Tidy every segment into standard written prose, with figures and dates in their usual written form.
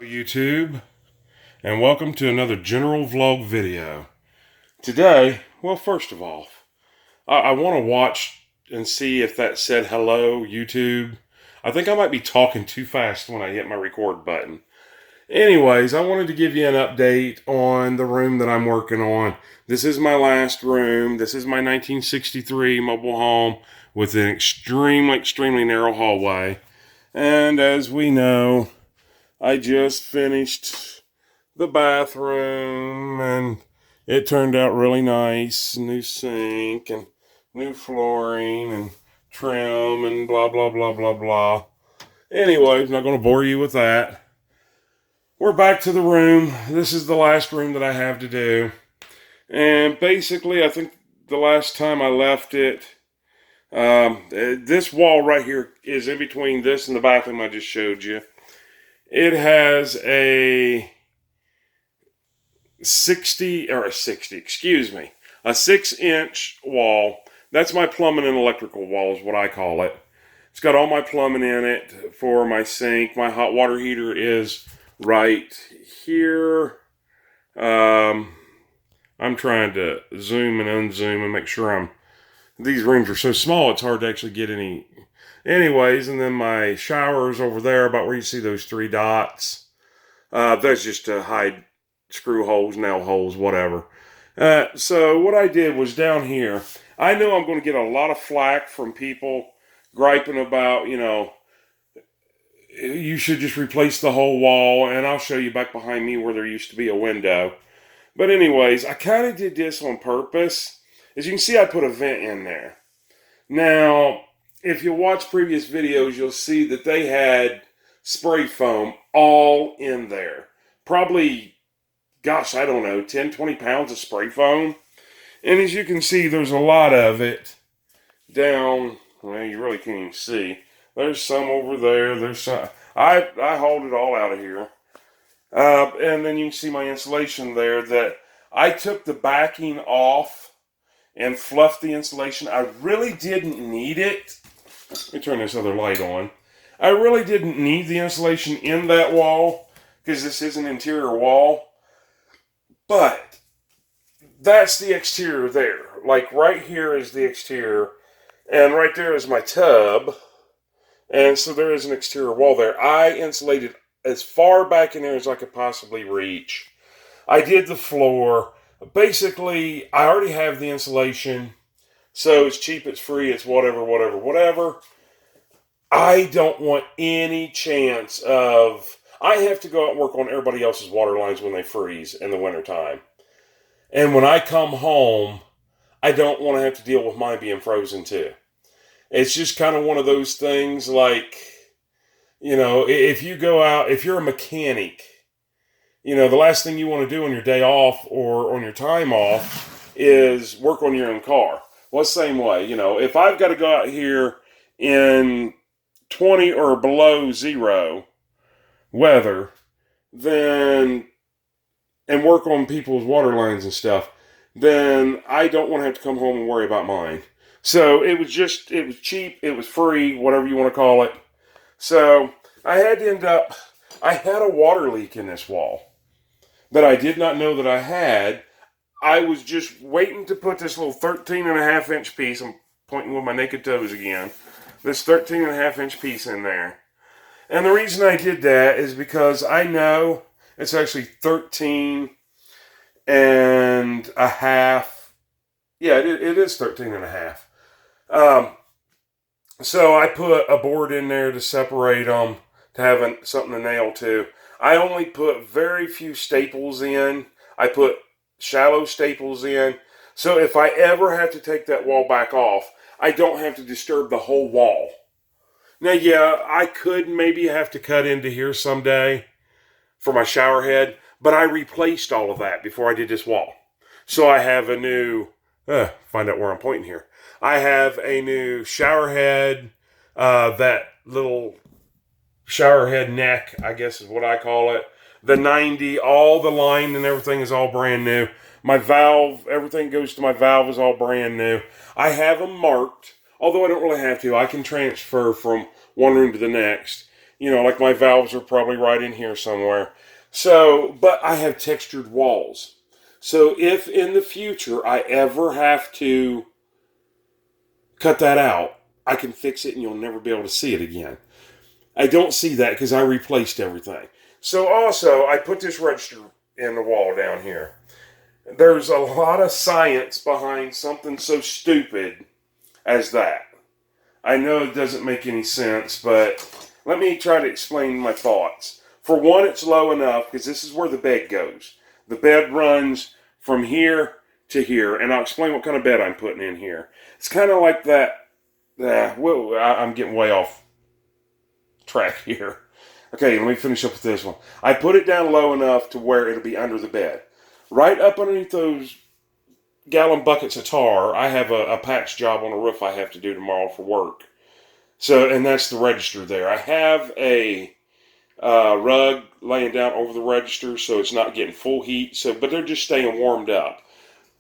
YouTube, and welcome to another general vlog video. Today, well, first of all, I want to watch and see if that said hello YouTube. I think I might be talking too fast when I hit my record button. Anyways, I wanted to give you an update on the room that I'm working on. This is my last room. This is my 1963 mobile home with an extremely narrow hallway. And as we know, I just finished the bathroom and it turned out really nice. New sink and new flooring and trim and blah, blah, blah, blah, blah. Anyways, I'm not going to bore you with that. We're back to the room. This is the last room that I have to do. And basically, I think the last time I left it, this wall right here is in between this and the bathroom I just showed you. It has a 6-inch wall. That's my plumbing and electrical wall is what I call it. It's got all my plumbing in it for my sink. My hot water heater is right here. I'm trying to zoom and unzoom and make sure these rooms are so small it's hard to actually get any. Anyways, and then my shower is over there about where you see those 3 dots. That's just to hide screw holes, nail holes, whatever. So what I did was down here, I know I'm going to get a lot of flack from people griping about, you should just replace the whole wall, and I'll show you back behind me where there used to be a window. But anyways, I kind of did this on purpose. As you can see, I put a vent in there. Now, if you watch previous videos, you'll see that they had spray foam all in there. Probably, gosh, I don't know, 10, 20 pounds of spray foam. And as you can see, there's a lot of it down, well, you really can't even see. There's some over there. There's some. I hauled it all out of here. And then you can see my insulation there that I took the backing off and fluffed the insulation. I really didn't need it. Let me turn this other light on. I really didn't need the insulation in that wall because this is an interior wall. But that's the exterior there. Like right here is the exterior. And right there is my tub. And so there is an exterior wall there. I insulated as far back in there as I could possibly reach. I did the floor. Basically, I already have the insulation. So it's cheap, it's free, it's whatever. I don't want any chance of. I have to go out and work on everybody else's water lines when they freeze in the wintertime. And when I come home, I don't want to have to deal with mine being frozen too. It's just kind of one of those things like, if you go out, if you're a mechanic, the last thing you want to do on your day off or on your time off is work on your own car. Well, same way, if I've got to go out here in 20 or below zero weather, and work on people's water lines and stuff, then I don't want to have to come home and worry about mine. So it was cheap, it was free, whatever you want to call it. So I had a water leak in this wall that I did not know that I had. I was just waiting to put this little 13.5-inch piece, I'm pointing with my naked toes again, this 13.5-inch piece in there. And the reason I did that is because I know it's actually 13 and a half. Yeah, it is 13 and a half. So I put a board in there to separate them, to have something to nail to. I only put very few staples in. I put shallow staples in. So if I ever have to take that wall back off, I don't have to disturb the whole wall. Now, yeah, I could maybe have to cut into here someday for my shower head, but I replaced all of that before I did this wall. So I have a new, find out where I'm pointing here. I have a new shower head, that little shower head neck, I guess is what I call it. The 90, all the line and everything is all brand new. My valve, everything goes to my valve is all brand new. I have them marked, although I don't really have to. I can transfer from one room to the next. You know, like my valves are probably right in here somewhere. So, but I have textured walls. So if in the future I ever have to cut that out, I can fix it and you'll never be able to see it again. I don't see that because I replaced everything. So also, I put this register in the wall down here. There's a lot of science behind something so stupid as that. I know it doesn't make any sense, but let me try to explain my thoughts. For one, it's low enough because this is where the bed goes. The bed runs from here to here, and I'll explain what kind of bed I'm putting in here. It's kind of like that. Whoa, I'm getting way off track here. Okay, let me finish up with this one. I put it down low enough to where it'll be under the bed. Right up underneath those gallon buckets of tar, I have a patch job on the roof I have to do tomorrow for work. So, and that's the register there. I have a rug laying down over the register so it's not getting full heat. So, but they're just staying warmed up.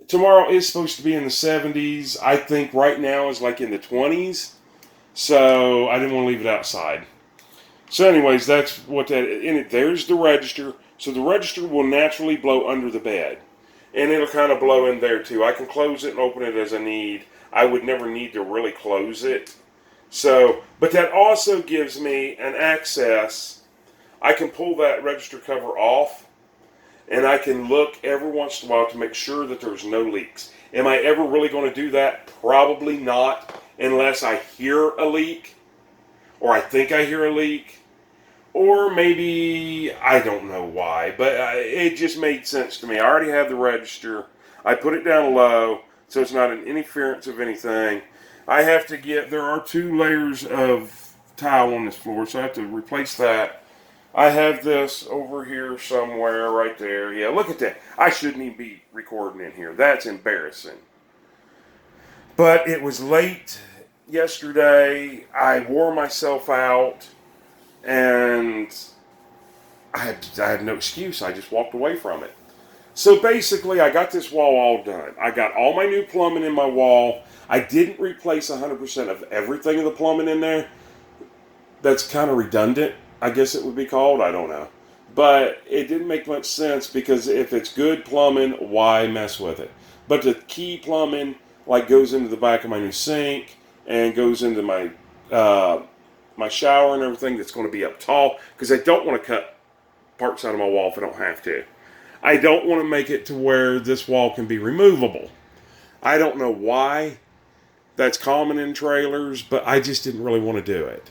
Tomorrow is supposed to be in the 70s. I think right now is like in the 20s. So I didn't want to leave it outside. So anyways, that's what that in it. There's the register. So the register will naturally blow under the bed. And it'll kind of blow in there too. I can close it and open it as I need. I would never need to really close it. So, but that also gives me an access. I can pull that register cover off and I can look every once in a while to make sure that there's no leaks. Am I ever really going to do that? Probably not, unless I hear a leak or I think I hear a leak. Or maybe, I don't know why, but it just made sense to me. I already have the register. I put it down low, so it's not an interference of anything. I have to there are 2 layers of tile on this floor, so I have to replace that. I have this over here somewhere, right there. Yeah, look at that. I shouldn't even be recording in here. That's embarrassing. But it was late yesterday. I wore myself out. And I had no excuse. I just walked away from it. So basically, I got this wall all done. I got all my new plumbing in my wall. I didn't replace 100% of everything of the plumbing in there. That's kind of redundant, I guess it would be called. I don't know. But it didn't make much sense because if it's good plumbing, why mess with it? But the key plumbing, like, goes into the back of my new sink and goes into my shower and everything, that's going to be up tall because I don't want to cut parts out of my wall if I don't have to. I don't want to make it to where this wall can be removable. I don't know why that's common in trailers, but I just didn't really want to do it.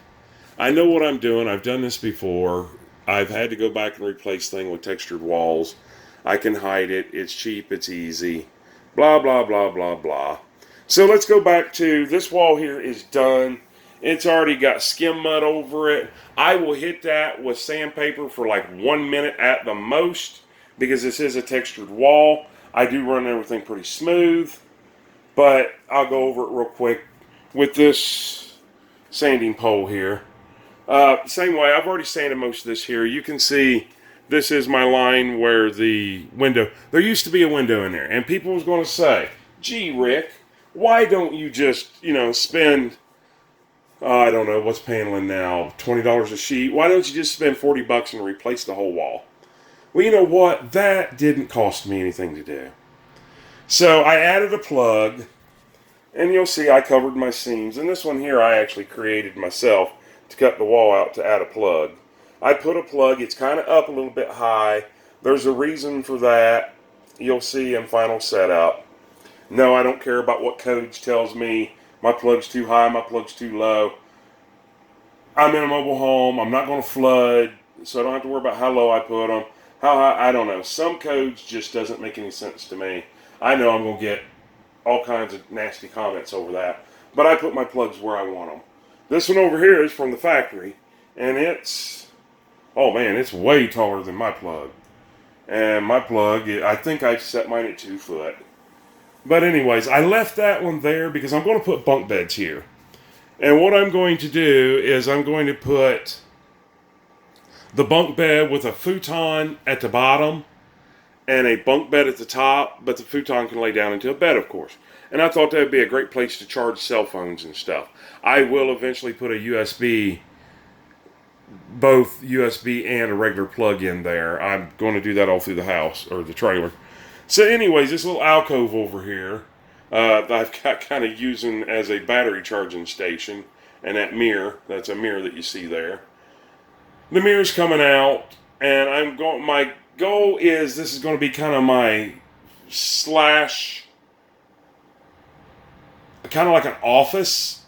I know what I'm doing. I've done this before. I've had to go back and replace things with textured walls. I can hide it. It's cheap. It's easy. Blah, blah, blah, blah, blah. So let's go back to this wall here is done. It's already got skim mud over it. I will hit that with sandpaper for like 1 minute at the most because this is a textured wall. I do run everything pretty smooth, but I'll go over it real quick with this sanding pole here. Same way, I've already sanded most of this here. You can see this is my line where the window, there used to be a window in there, and people was going to say, gee, Rick, why don't you just, spend, I don't know, what's paneling now, $20 a sheet? Why don't you just spend $40 and replace the whole wall? Well, you know what? That didn't cost me anything to do. So I added a plug, and you'll see I covered my seams. And this one here I actually created myself to cut the wall out to add a plug. I put a plug, it's kind of up a little bit high. There's a reason for that. You'll see in final setup. No, I don't care about what codes tells me my plug's too high, my plug's too low. I'm in a mobile home. I'm not going to flood, so I don't have to worry about how low I put them. How high, I don't know. Some codes just doesn't make any sense to me. I know I'm going to get all kinds of nasty comments over that, but I put my plugs where I want them. This one over here is from the factory, and it's, oh man, it's way taller than my plug. And my plug, I think I set mine at 2 foot. But anyways, I left that one there because I'm going to put bunk beds here. And what I'm going to do is I'm going to put the bunk bed with a futon at the bottom and a bunk bed at the top, but the futon can lay down into a bed, of course. And I thought that would be a great place to charge cell phones and stuff. I will eventually put a USB both USB and a regular plug-in there. I'm going to do that all through the house, or the trailer. So anyways, this little alcove over here, I've got kind of using as a battery charging station. And that mirror, that's a mirror that you see there. The mirror's coming out, and my goal is this is going to be kind of my slash, kind of like an office.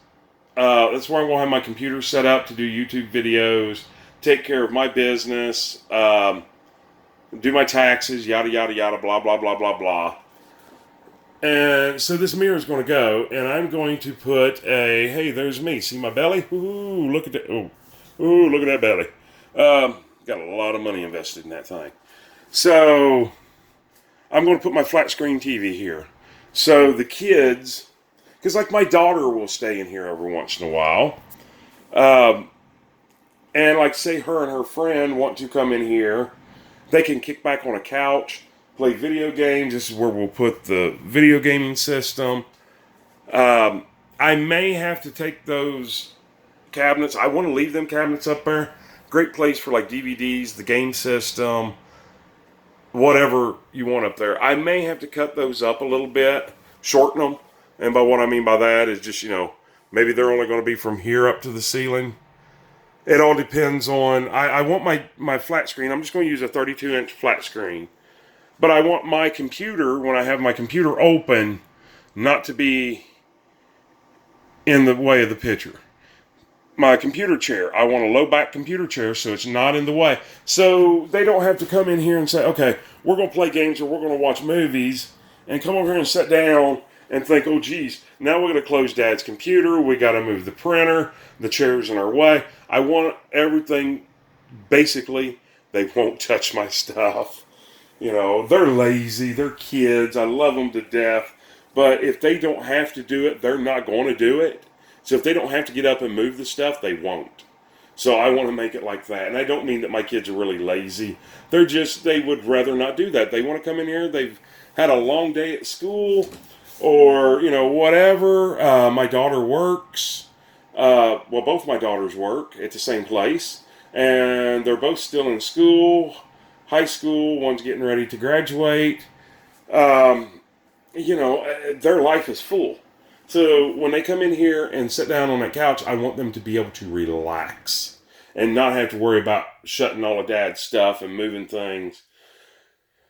That's where I'm going to have my computer set up to do YouTube videos, take care of my business, do my taxes, yada, yada, yada, blah, blah, blah, blah, blah. And so this mirror is going to go, and I'm going to put hey, there's me. See my belly? Ooh, look at that. Ooh, look at that belly. Got a lot of money invested in that thing. So I'm going to put my flat screen TV here. So the kids, because like my daughter will stay in here every once in a while. And like say her and her friend want to come in here, they can kick back on a couch, play video games. This is where we'll put the video gaming system. I may have to take those cabinets. I want to leave them cabinets up there. Great place for like DVDs, the game system, whatever you want up there. I may have to cut those up a little bit, shorten them. And by what I mean by that is just, maybe they're only going to be from here up to the ceiling. It all depends on, I want my flat screen. I'm just going to use a 32-inch flat screen. But I want my computer, when I have my computer open, not to be in the way of the picture. My computer chair, I want a low back computer chair so it's not in the way. So they don't have to come in here and say, okay, we're going to play games or we're going to watch movies, and come over here and sit down and think, oh geez, now we're going to close Dad's computer, we got to move the printer, the chair's in our way. I want everything, basically, they won't touch my stuff. They're lazy, they're kids, I love them to death, but if they don't have to do it, they're not going to do it. So if they don't have to get up and move the stuff, they won't. So I want to make it like that. And I don't mean that my kids are really lazy. They would rather not do that. They want to come in here, they've had a long day at school, or, whatever. My daughter works. Both my daughters work at the same place. And they're both still in school. High school, one's getting ready to graduate. Their life is full. So when they come in here and sit down on that couch, I want them to be able to relax and not have to worry about shutting all of Dad's stuff and moving things.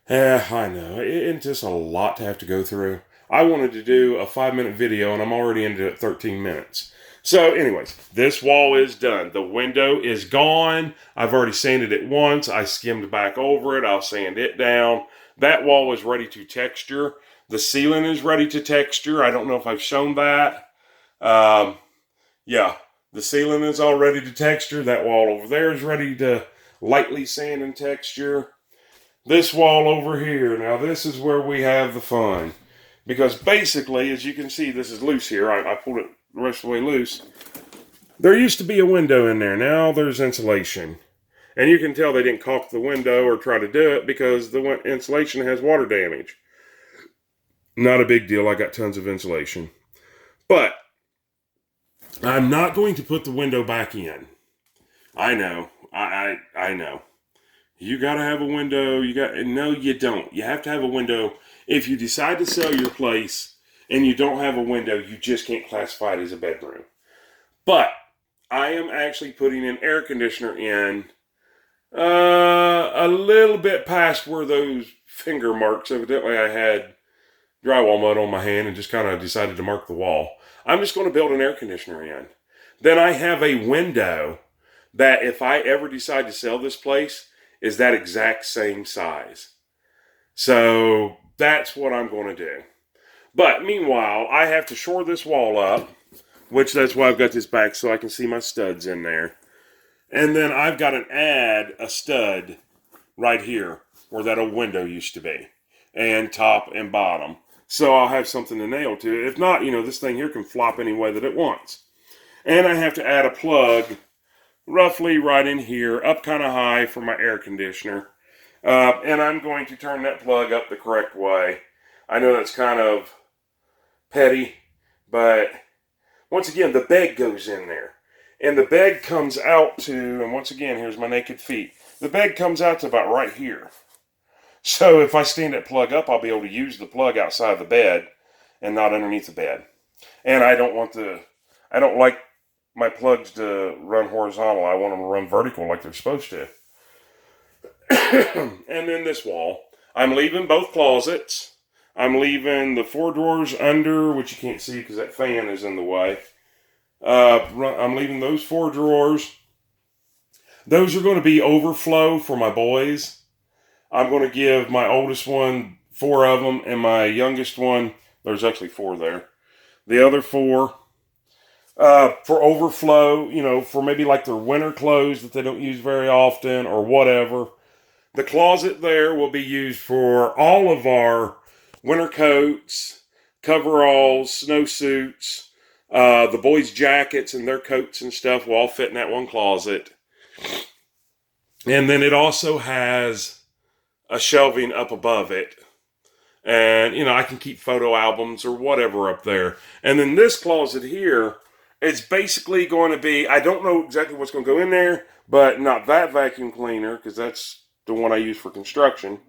I know. It's just a lot to have to go through. I wanted to do a 5-minute video, and I'm already into it 13 minutes. So anyways, this wall is done. The window is gone. I've already sanded it once. I skimmed back over it. I'll sand it down. That wall is ready to texture. The ceiling is ready to texture. I don't know if I've shown that. Yeah, the ceiling is all ready to texture. That wall over there is ready to lightly sand and texture. This wall over here, now this is where we have the fun. Because basically, as you can see, this is loose here. I pulled it the rest of the way loose. There used to be a window in there. Now there's insulation. And you can tell they didn't caulk the window or try to do it because the insulation has water damage. Not a big deal. I got tons of insulation. But I'm not going to put the window back in. I know. I know. You got to have a window. No, you don't. You have to have a window. If you decide to sell your place and you don't have a window, you just can't classify it as a bedroom. But I am actually putting an air conditioner in a little bit past where those finger marks, evidently I had drywall mud on my hand and just kind of decided to mark the wall. I'm just going to build an air conditioner in. Then I have a window that if I ever decide to sell this place is that exact same size. So that's what I'm going to do. But meanwhile, I have to shore this wall up, which that's why I've got this back so I can see my studs in there. And then I've got to add a stud right here where that old window used to be, and top and bottom. So I'll have something to nail to it. If not, this thing here can flop any way that it wants. And I have to add a plug roughly right in here, up kind of high for my air conditioner. And I'm going to turn that plug up the correct way. I know that's kind of petty, but once again, the bed goes in there. And the bed comes out to, and once again, here's my naked feet. The bed comes out to about right here. So if I stand that plug up, I'll be able to use the plug outside of the bed and not underneath the bed. And I don't like my plugs to run horizontal. I want them to run vertical like they're supposed to. And then this wall. I'm leaving both closets. I'm leaving the 4 drawers under, which you can't see because that fan is in the way. I'm leaving those 4 drawers. Those are going to be overflow for my boys. I'm going to give my oldest one 4 of them, and my youngest one, there's actually 4 there. The other 4 for overflow, you know, for maybe like their winter clothes that they don't use very often or whatever. The closet there will be used for all of our winter coats, coveralls, snowsuits, the boys' jackets and their coats and stuff will all fit in that one closet. And then it also has a shelving up above it. And, you know, I can keep photo albums or whatever up there. And then this closet here, it's basically going to be, I don't know exactly what's going to go in there, but not that vacuum cleaner, because that's the one I use for construction.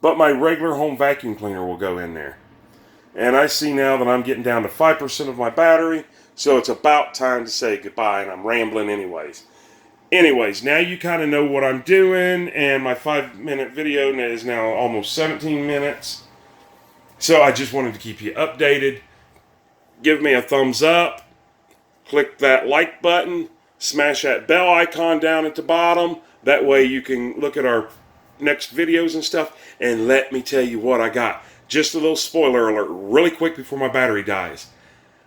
But my regular home vacuum cleaner will go in there. And I see now that I'm getting down to 5% of my battery, so it's about time to say goodbye, and I'm rambling anyways. Anyways, now you kind of know what I'm doing, and my 5-minute video is now almost 17 minutes. So I just wanted to keep you updated. Give me a thumbs up. Click that like button. Smash that bell icon down at the bottom. That way you can look at our next videos and stuff. And let me tell you what I got. Just a little spoiler alert really quick before my battery dies.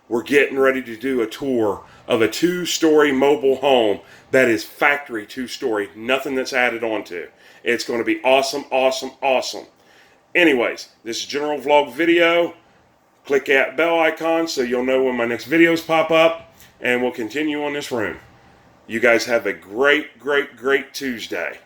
We're getting ready to do a tour of a 2-story mobile home that is factory 2-story. Nothing that's added onto. It's going to be awesome, awesome, awesome. Anyways, this is General Vlog Video. Click that bell icon so you'll know when my next videos pop up. And we'll continue on this room. You guys have a great, great, great Tuesday.